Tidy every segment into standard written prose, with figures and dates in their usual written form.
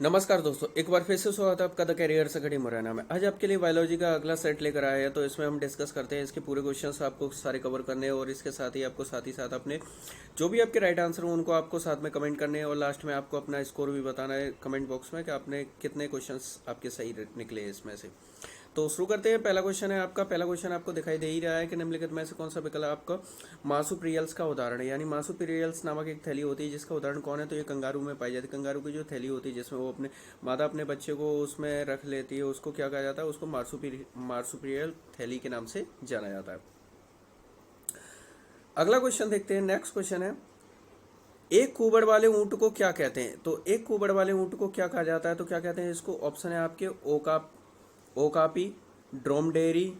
नमस्कार दोस्तों, एक बार फिर से स्वागत है आपका द कैरियर से घड़ी मुरैना में। आज आपके लिए बायोलॉजी का अगला सेट लेकर आए हैं, तो इसमें हम डिस्कस करते हैं इसके पूरे क्वेश्चंस आपको सारे कवर करने हैं और इसके साथ ही साथ अपने जो भी आपके राइट आंसर हो उनको आपको साथ में कमेंट करने हैं और लास्ट में आपको अपना स्कोर भी बताना है कमेंट बॉक्स में कि आपने कितने क्वेश्चंस आपके सही निकले हैं इसमें से। तो शुरू करते हैं। पहला क्वेश्चन है आपका। पहला क्वेश्चन आपको दिखाई दे ही रहा है कि निम्नलिखित में से कौन सा विकल्प आपका मार्सुपियल्स का उदाहरण है। यानी मार्सुपियल्स नामक एक थैली होती है जिसका उदाहरण कौन है, तो ये कंगारू में पाई जाती है। कंगारू की जो थैली होती है जिसमें वो अपने मादा अपने बच्चे को उसमें रख लेती है, उसको क्या कहा जाता है, उसको मार्सुपियल थैली के नाम से जाना जाता है। अगला क्वेश्चन देखते हैं। नेक्स्ट क्वेश्चन है, एक कुबड़ वाले ऊंट को क्या कहते हैं। तो एक कुबड़ वाले ऊंट को क्या कहा जाता है, तो क्या कहते हैं इसको। ऑप्शन है आपके ओकापी, ड्रोमडेरी,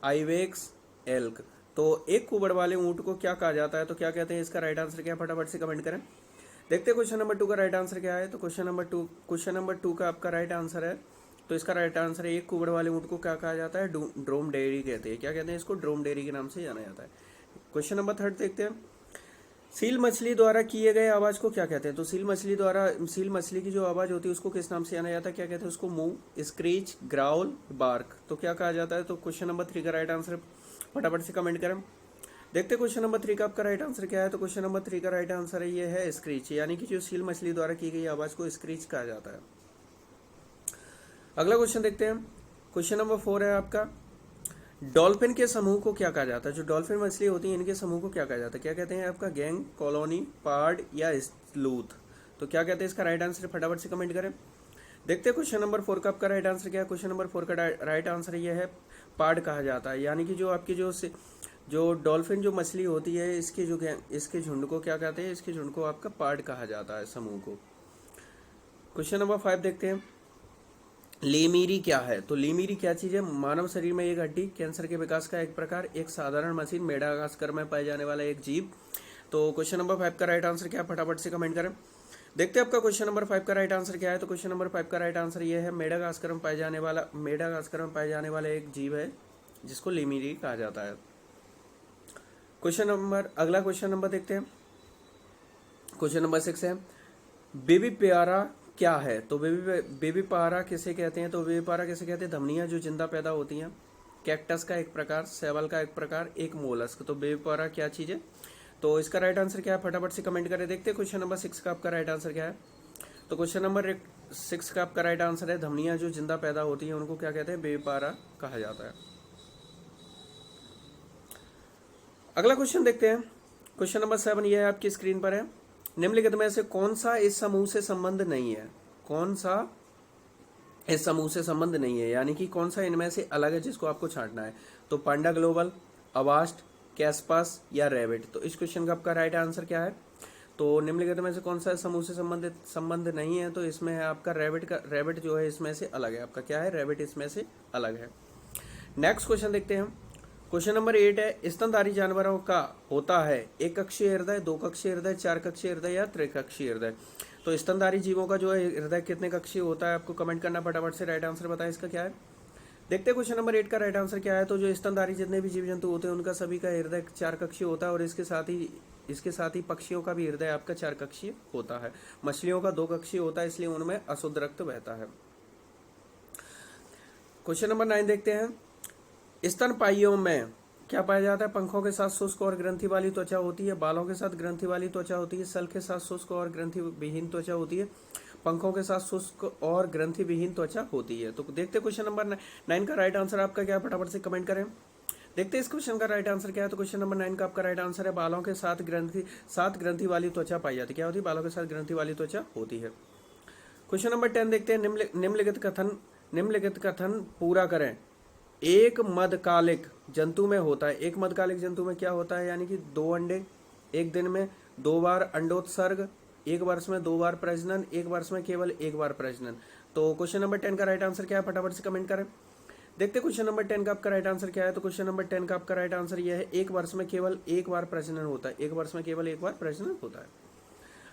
आइवेक्स, एल्क। तो एक कुबड़ वाले ऊंट को क्या कहा जाता है, तो क्या कहते हैं इसका राइट आंसर क्या है, फटाफट से कमेंट करें। देखते हैं क्वेश्चन नंबर 2 का राइट आंसर क्या है। तो क्वेश्चन नंबर टू का आपका राइट आंसर है, तो इसका राइट आंसर है एक कुबड़ वाले ऊंट को क्या कहा जाता है, ड्रोमडेरी कहते हैं। क्या कहते हैं इसको, ड्रोमडेरी के नाम से जाना जाता है। क्वेश्चन नंबर 3 देखते हैं। सील मछली द्वारा किए गए आवाज को क्या कहते हैं। तो सील मछली की जो आवाज होती है उसको किस नाम से जाना जाता है, क्या कहते हैं उसको, मूव, स्क्रीच, ग्राउल, बार्क। तो क्या कहा जाता है। तो क्वेश्चन नंबर 3 का राइट आंसर फटाफट से कमेंट करें। देखते हैं क्वेश्चन नंबर 3 का आपका राइट आंसर क्या है। तो क्वेश्चन नंबर 3 का राइट आंसर है ये है स्क्रीच, यानी कि जो सील मछली द्वारा की गई आवाज को स्क्रीच कहा जाता है। अगला क्वेश्चन देखते हैं। क्वेश्चन नंबर 4 है आपका, डॉल्फिन के समूह को क्या कहा जाता है। जो डॉल्फिन मछली होती है इनके समूह को क्या कहा जाता है, क्या कहते हैं आपका, गैंग, कॉलोनी, पार्ड या स्लूथ। तो क्या कहते हैं इसका राइट आंसर, फटाफट से कमेंट करें। देखते हैं क्वेश्चन नंबर 4 का आपका राइट आंसर क्या है। क्वेश्चन नंबर 4 का राइट आंसर ये है पार्ड कहा जाता है, यानी कि जो आपकी जो डॉल्फिन जो मछली होती है इसके झुंड को क्या कहते हैं, इसके झुंड को आपका पार्ड कहा जाता है, समूह को। क्वेश्चन नंबर 5 देखते हैं। लीमीरी क्या है। तो लीमीरी क्या चीज है, मानव शरीर में एक हड्डी, कैंसर के विकास का एक प्रकार, एक साधारण मशीन, मेडागास्कर में पाए जाने वाला एक जीव। तो क्वेश्चन नंबर 5 का राइट आंसर क्या है, फटाफट से कमेंट करें। देखते हैं आपका क्वेश्चन नंबर 5 का राइट आंसर क्या है। तो क्वेश्चन नंबर 5 का राइट आंसर ये है मेडागास्कर में पाए जाने वाला एक जीव है जिसको लीमीरी कहा जाता है। अगला क्वेश्चन नंबर देखते हैं। क्वेश्चन नंबर 6 है, बेबी प्यारा क्या है। तो बेबी पारा किसे कहते हैं। तो बेबी पारा किसे कहते हैं, धमनियां जो जिंदा पैदा होती हैं, कैक्टस का एक प्रकार, सेवल का एक प्रकार, एक मोलस्क। तो बेबी पारा क्या चीज है। तो इसका राइट आंसर क्या है, फटाफट से कमेंट करें। देखते हैं क्वेश्चन नंबर 6 का आपका राइट आंसर क्या है। तो क्वेश्चन नंबर 6 का आपका राइट आंसर है, धमनियां जो जिंदा पैदा होती हैं उनको क्या कहते हैं, बेबी पारा कहा जाता है। अगला क्वेश्चन देखते हैं। क्वेश्चन नंबर 7 ये है आपकी स्क्रीन पर है, निम्नलिखित में से कौन सा इस समूह से संबंध नहीं है। कौन सा इस समूह से संबंध नहीं है, यानी कि कौन सा इनमें से अलग है जिसको आपको छांटना है। तो पांडा ग्लोबल, अवास्ट, कैस्पास या रैबिट। तो इस क्वेश्चन का आपका राइट आंसर क्या है। तो निम्नलिखित में से कौन सा समूह से संबंध नहीं है। तो इसमें है आपका रैबिट जो है इसमें से अलग है, आपका क्या है, रैबिट इसमें से अलग है। नेक्स्ट क्वेश्चन देखते हैं। क्वेश्चन नंबर 8 है, स्तनधारी जानवरों का होता है एक कक्षीय हृदय, दो कक्षीय हृदय, चार कक्षीय हृदय या त्रिकक्षीय हृदय। तो स्तनधारी जीवों का जो है हृदय कितने कक्षीय होता है, आपको कमेंट करना, फटाफट से राइट आंसर बताएं इसका क्या है। देखते हैं क्वेश्चन नंबर 8 का राइट आंसर क्या है। तो जो स्तनधारी जितने भी जीव जंतु होते हैं उनका सभी का हृदय चार कक्षीय होता है और इसके साथ ही पक्षियों का भी हृदय आपका चार कक्षीय होता है। मछलियों का दो कक्षीय होता है, इसलिए उनमें अशुद्ध रक्त बहता है। क्वेश्चन नंबर 9 देखते हैं। स्तनपायियों में क्या पाया जाता है, पंखों के साथ शुष्क और ग्रंथि वाली त्वचा होती है, बालों के साथ ग्रंथि वाली त्वचा होती है, सल के साथ शुष्क और ग्रंथि विहीन त्वचा होती है, पंखों के साथ शुष्क और ग्रंथि विहीन त्वचा होती है। तो देखते क्वेश्चन नंबर 9 का राइट आंसर आपका क्या है, फटाफट से कमेंट करें। देखते हैं इस क्वेश्चन का राइट आंसर क्या है। तो क्वेश्चन नंबर 9 का आपका राइट आंसर है, बालों के साथ ग्रंथि वाली त्वचा पाई जाती है। क्या होती है, बालों के साथ ग्रंथि वाली त्वचा होती है। क्वेश्चन नंबर 10 देखते हैं। निम्नलिखित कथन पूरा करें। एक मदकालिक जंतु में होता है, एक मदकालिक जंतु में क्या होता है, यानी कि 2 अंडे, एक दिन में 2 बार अंडोत्सर्ग, एक वर्ष में 2 बार प्रजनन, एक वर्ष में केवल 1 बार प्रजनन। तो क्वेश्चन नंबर 10 का राइट आंसर क्या है, फटाफट से कमेंट करें। देखते क्वेश्चन नंबर 10 का आपका राइट आंसर क्या है। तो क्वेश्चन नंबर 10 का आपका राइट आंसर यह है, एक वर्ष में केवल 1 बार प्रजनन होता है, एक वर्ष में केवल 1 बार प्रजनन होता है।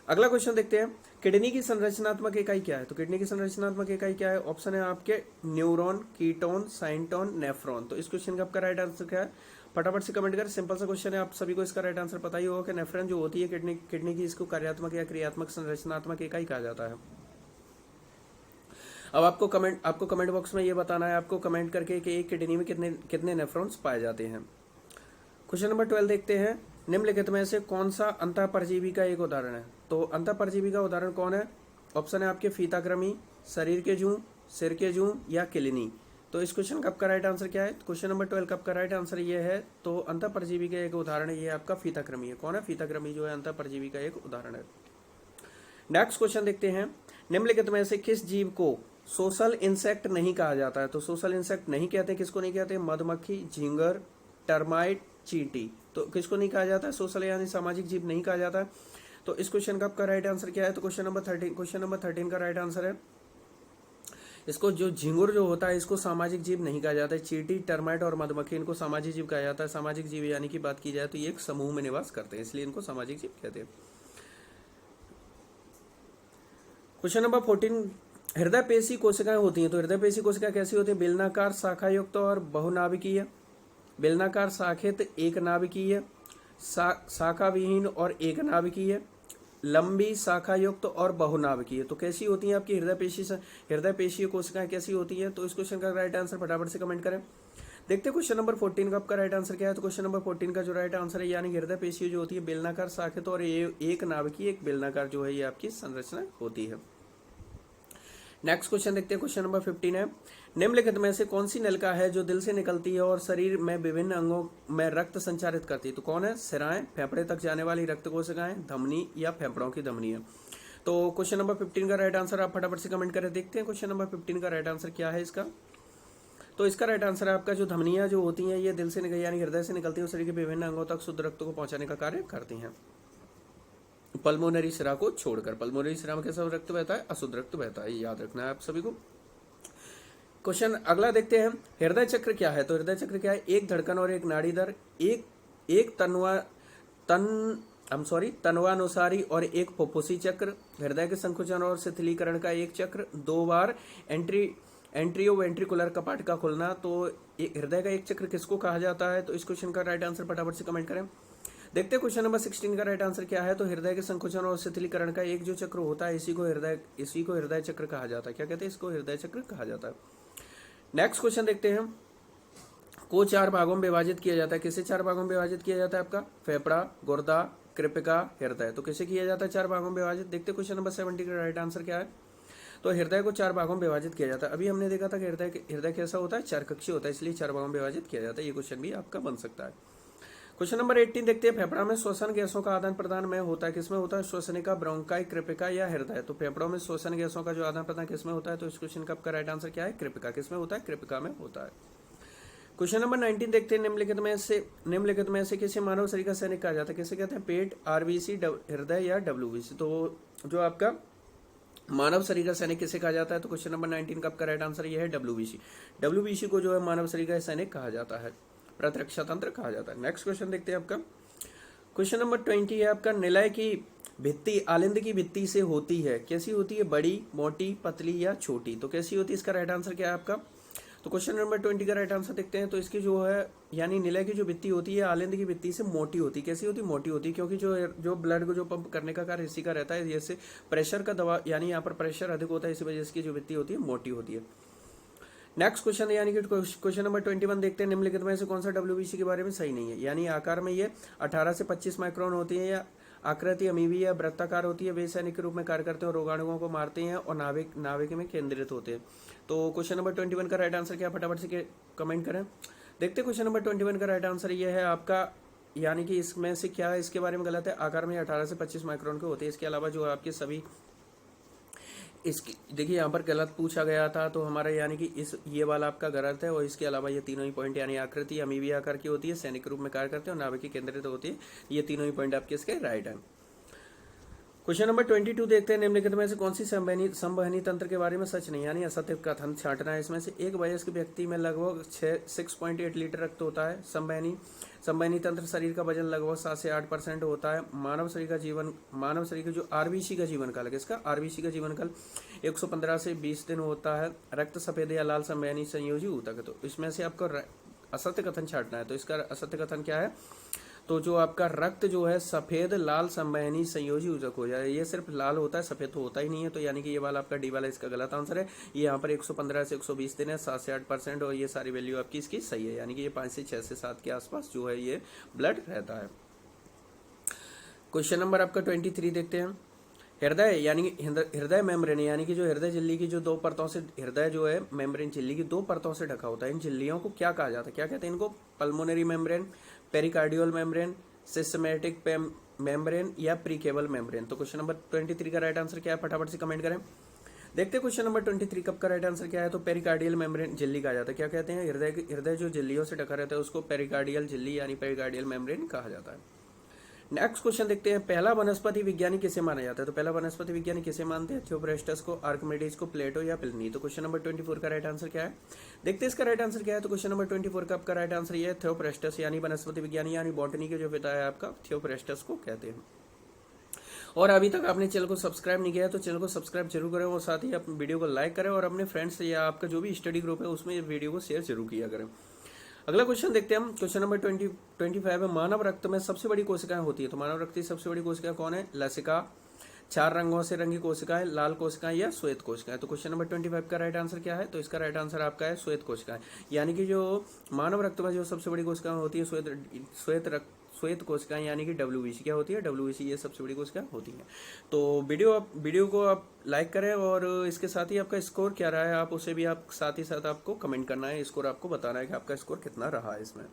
अगला क्वेश्चन देखते हैं। किडनी की संरचनात्मक इकाई क्या है। तो किडनी की संरचनात्मक इकाई क्या है, ऑप्शन है आपके न्यूरॉन, कीटोन, साइंटोन, नेफ्रॉन। तो इस क्वेश्चन का आपका राइट आंसर क्या है, फटाफट से कमेंट करें। सिंपल सा क्वेश्चन है, आप सभी को इसका राइट आंसर पता ही होगा कि नेफ्रॉन जो होती है किडनी की, इसको कार्यात्मक या क्रियात्मक संरचनात्मक इकाई कहा जाता है। अब आपको कमेंट बॉक्स में ये बताना है आपको कमेंट करके कि एक किडनी में कितने कितने नेफ्रॉन्स पाए जाते हैं। क्वेश्चन नंबर 12 देखते हैं, निम्नलिखित में से कौन सा अंतः परजीवी का एक उदाहरण है। तो अंतः परजीवी का उदाहरण कौन है? ऑप्शन है आपके फीताकृमि, शरीर के जूं, सिर के जूं या किलनी। तो इस क्वेश्चन का आपका राइट आंसर क्या है? क्वेश्चन नंबर 12 का आपका राइट आंसर ये है। तो अंतः परजीवी का एक उदाहरण ये आपका फीताकृमि है। कौन है? फीताकृमि जो है अंतः परजीवी का एक उदाहरण है। नेक्स्ट क्वेश्चन देखते हैं, निम्नलिखित में से किस जीव को सोशल इंसेक्ट नहीं कहा जाता है? तो सोशल इंसेक्ट नहीं कहते, किसको नहीं कहते? मधुमक्खी, झींगर, टर्माइट, चींटी। तो किसको नहीं कहा जाता है? सोशल यानी सामाजिक जीव नहीं कहा जाता। तो इस क्वेश्चन का आपका राइट आंसर क्या है? तो क्वेश्चन नंबर 13 का राइट आंसर है, इसको जो झिंगुर जो होता है इसको सामाजिक जीव नहीं कहा जाता है। चींटी, टर्माइट और मधुमक्खी इनको सामाजिक जीव कहा जाता है। सामाजिक जीव यानी कि बात की जाए तो ये एक समूह में निवास करते हैं, इसलिए इनको सामाजिक जीव कहते हैं। क्वेश्चन नंबर 14, हृदय पेशी कोशिकाएं होती हैं। तो हृदय पेशी कोशिका कैसी होती है? बेलनाकार, शाखायुक्त और बहुनाभिकीय। बेलनाकार, शाखित, एक नाभिकीय, शाखा विहीन और एक नाभिकीय, लंबी, शाखायुक्त और बहुनाभिकीय। तो कैसी होती हैं आपकी हृदय पेशी कोशिकाएं कैसी होती है? तो इस क्वेश्चन का राइट आंसर फटाफट से कमेंट करें। देखते हैं क्वेश्चन नंबर 14 का आपका राइट आंसर क्या है। तो क्वेश्चन नंबर 14 का जो राइट आंसर है, यानी हृदय पेशी जो होती है बेलनाकार, शाखित और एक नाभिकीय, एक बेलनाकार जो है ये आपकी संरचना होती है। नेक्स्ट क्वेश्चन देखते हैं, क्वेश्चन नंबर 15 है, निम्नलिखित में से कौन सी नलिका है जो दिल से निकलती है और शरीर में विभिन्न अंगों में रक्त संचारित करती है? तो कौन है? सिराएं, फेफड़े तक जाने वाली रक्त कोशिकाएं, धमनी या फेफड़ों की धमनी है। तो क्वेश्चन नंबर 15 का राइट आंसर आप फटाफट से कमेंट करें। देखते हैं क्वेश्चन नंबर 15 का राइट आंसर क्या है इसका। तो इसका राइट आंसर है आपका जो धमनियां जो होती हैं ये दिल से निकल यानी हृदय से निकलती है और शरीर के विभिन्न अंगों तक शुद्ध रक्त को पहुंचाने का कार्य करती हैं, पल्मोनरी सिरा को छोड़कर। पल्मोनरी सिरा में कैसा रक्त बहता है? अशुद्ध रक्त बहता है, याद रखना है आप सभी को। क्वेश्चन अगला देखते हैं, हृदय चक्र क्या है? तो हृदय चक्र क्या है? एक धड़कन और एक नाड़ी दर, एक तन्वानुसारी और एक फुफ्फुसी चक्र, हृदय के संकुचन और शिथिलीकरण का एक चक्र, 2 बार एंट्रियोवेंट्रिकुलर कपाट का खुलना। तो हृदय का एक चक्र किसको कहा जाता है? तो इस क्वेश्चन का राइट आंसर फटाफट से कमेंट करें। देखते हैं क्वेश्चन नंबर 16 का राइट आंसर क्या है। तो हृदय के संकुचन और शिथिलीकरण का एक जो चक्र होता है इसी को हृदय चक्र कहा जाता है। क्या कहते हैं? इसको हृदय चक्र कहा जाता है। नेक्स्ट क्वेश्चन देखते हैं, को 4 भागों में विभाजित किया जाता है। किसे 4 भागों में विभाजित किया जाता है? आपका फेफड़ा, गुर्दा, कृपिका, हृदय। तो किसे किया जाता है 4 भागों में विभाजित? देखते हैं क्वेश्चन नंबर 70 का राइट आंसर क्या है। तो हृदय को 4 भागों में विभाजित किया जाता है। अभी हमने देखा था कि हृदय कैसा होता है? 4 कक्षीय होता है, इसलिए 4 भागों में विभाजित किया जाता है। ये क्वेश्चन भी आपका बन सकता है। क्वेश्चन नंबर 18 देखते हैं, फेफड़ा में श्वसन गैसों का आदान प्रदान में होता है, किसमें होता है? श्वसनिका, ब्रोंकाई, कृपिका या हृदय। तो फेफड़ों में श्वसन गैसों का जो आदान प्रदान किसमें होता है? तो इस क्वेश्चन का आपका राइट आंसर क्या है? कृपिका। किसमें होता है? कृपिका में होता है। क्वेश्चन नंबर 19 देखते हैं, निम्नलिखित में से किसी मानव शरीर का सैनिक कहा जाता है? किसे कहते हैं? पेट, आरबीसी, हृदय या डब्ल्यूबीसी। तो जो आपका मानव शरीर का सैनिक किसे कहा जाता है? तो क्वेश्चन नंबर 19 का आपका राइट आंसर ये है डब्ल्यूबीसी। डब्ल्यूबीसी को जो है मानव शरीर का सैनिक कहा जाता है, प्रतिरक्षा तंत्र कहा जाता है। नेक्स्ट क्वेश्चन देखते हैं आपका, क्वेश्चन नंबर 20 है आपका, निलय की भित्ति आलिंद की भित्ति से होती है, कैसी होती है? बड़ी, मोटी, पतली या छोटी। तो कैसी होती है? इसका राइट आंसर क्या है आपका? तो क्वेश्चन नंबर 20 का राइट आंसर देखते हैं। तो इसकी जो है यानी निलय की जो भित्ति होती है आलिंद की भित्ति से मोटी होती है। कैसी होती है? मोटी होती है, क्योंकि जो ब्लड को जो पंप करने का कार्य इसी का रहता है, जैसे प्रेशर का दबाव यानी यहाँ पर प्रेशर अधिक होता है, इसी वजह से इसकी जो भित्ति होती है मोटी होती है। नेक्स्ट क्वेश्चन यानी कि क्वेश्चन नंबर 21 देखते हैं, निम्नलिखित में से कौन सा डब्ल्यूबीसी के बारे में सही नहीं है? यानी आकार में ये 18 से 25 माइक्रोन होती है, या आकृति अमीबी या वृत्ताकार होती है, वे सैनिक के रूप में कार्य करते हैं और रोगाणुओं को मारते हैं और नाभिक में केंद्रित होते हैं। तो क्वेश्चन नंबर 21 का राइट आंसर क्या? फटाफट से कमेंट करें। देखते हैं क्वेश्चन नंबर 21 का राइट आंसर ये है आपका, यानी कि इसमें से क्या है इसके बारे में गलत है। आकार में 18 से 25 माइक्रोन के होते हैं। इसके अलावा जो आपके सभी इसकी देखिए यहाँ पर गलत पूछा गया था, तो हमारा यानी कि ये वाला आपका गलत है, और इसके अलावा ये तीनों ही पॉइंट यानी आकृति अमीबी आकार की होती है, सैनिक रूप में कार्य करते हैं और नाभिक केंद्रित होती है, ये तीनों ही पॉइंट आपके इसके राइट है। क्वेश्चन नंबर 22 देखते हैं, निम्नलिखित में से कौन सी संवहनी तंत्र के बारे में सच नहीं यानी असत्य कथन छांटना है। इसमें से एक वयस्क व्यक्ति में लगभग 6.8 लीटर रक्त होता है। संवहनी तंत्र शरीर का वजन लगभग 7 से 8% होता है। मानव शरीर का जो आरबीसी का जीवन काल है, इसका आरबीसी का जीवन काल 115 से 20 दिन होता है। रक्त सफेद या लाल संवहनी संयोजी ऊतक है। तो इसमें से आपको असत्य कथन छांटना है। तो इसका असत्य कथन क्या है? तो जो आपका रक्त जो है सफेद लाल संवहनी संयोजी ऊतक हो जाए, ये सिर्फ लाल होता है, सफेद तो होता ही नहीं है। तो यानी कि ये वाला आपका डी वाला इसका गलत आंसर है। ये यहाँ पर 115 से 120 दिन है, 7 से 8%, और ये सारी वैल्यू आपकी इसकी सही है, यानी कि ये 5 से 6 से 7 के आसपास जो है ये ब्लड रहता है। क्वेश्चन नंबर आपका 23 देखते हैं। हृदय यानी कि हृदय मेम्ब्रेन यानी कि जो हृदय झिल्ली की जो 2 परतों से, हृदय जो है मेम्ब्रेन झिल्ली की 2 परतों से ढका होता है, इन झिल्लियों को क्या कहा जाता है? क्या कहते हैं इनको? Pulmonary membrane, pericardial membrane, systematic membrane या प्रीकेबल मेम्ब्रेन। तो क्वेश्चन नंबर 23 का राइट आंसर क्या है? फटाफट से कमेंट करें। देखते हैं क्वेश्चन नंबर 23 कब का राइट आंसर क्या है। तो पेरिकार्डियल मेम्ब्रेन झिल्ली कहा जाता है। क्या कहते हैं? हृदय जो झिल्लियों से ढका रहता है उसको पेरिकार्डियल झिल्ली यानी पेरिकार्डियल मेम्ब्रेन कहा जाता है। नेक्स्ट क्वेश्चन देखते हैं। पहला वनस्पति विज्ञानी किसे माना जाता है? तो पहला वनस्पति विज्ञानी किसे मानते हैं? थियोफ्रास्टस को, आर्किमिडीज को, प्लेटो या प्लिनी। तो क्वेश्चन नंबर 24 का राइट आंसर क्या है? देखते हैं इसका राइट आंसर क्या है। तो क्वेश्चन नंबर 24 का आपका राइट आंसर ये है थियोफ्रास्टस, यानी वनस्पति विज्ञानी यानी बॉटनी के जो पिता है आपका थियोफ्रास्टस को कहते हैं। और अभी तक आपने चैनल को सब्सक्राइब नहीं किया है तो चैनल को सब्सक्राइब जरूर करें, और साथ ही आप वीडियो को लाइक करें और अपने फ्रेंड्स या आपका जो भी स्टडी ग्रुप है उसमें वीडियो को शेयर जरूर किया करें। अगला क्वेश्चन देखते हैं हम। क्वेश्चन नंबर 25 है, मानव रक्त में सबसे बड़ी कोशिकाएं होती है। तो मानव रक्त की सबसे बड़ी कोशिका कौन है? लसिका, 4 रंगों से रंगी कोशिकाएं, लाल कोशिकाएं या श्वेत कोशिकाएं। तो क्वेश्चन नंबर 25 का राइट आंसर क्या है? तो इसका राइट आंसर आपका है श्वेत कोशिकाएं, यानी कि जो मानव रक्त में जो सबसे बड़ी कोशिकाएं होती है श्वेत कोशिकाएं, यानी कि WBC क्या होती है? WBC ये सबसे बड़ी कोशिकाएं होती हैं। तो वीडियो को आप लाइक करें, और इसके साथ ही आपका स्कोर क्या रहा है आप उसे भी आप साथ ही साथ आपको कमेंट करना है, स्कोर आपको बताना है कि आपका स्कोर कितना रहा है इसमें।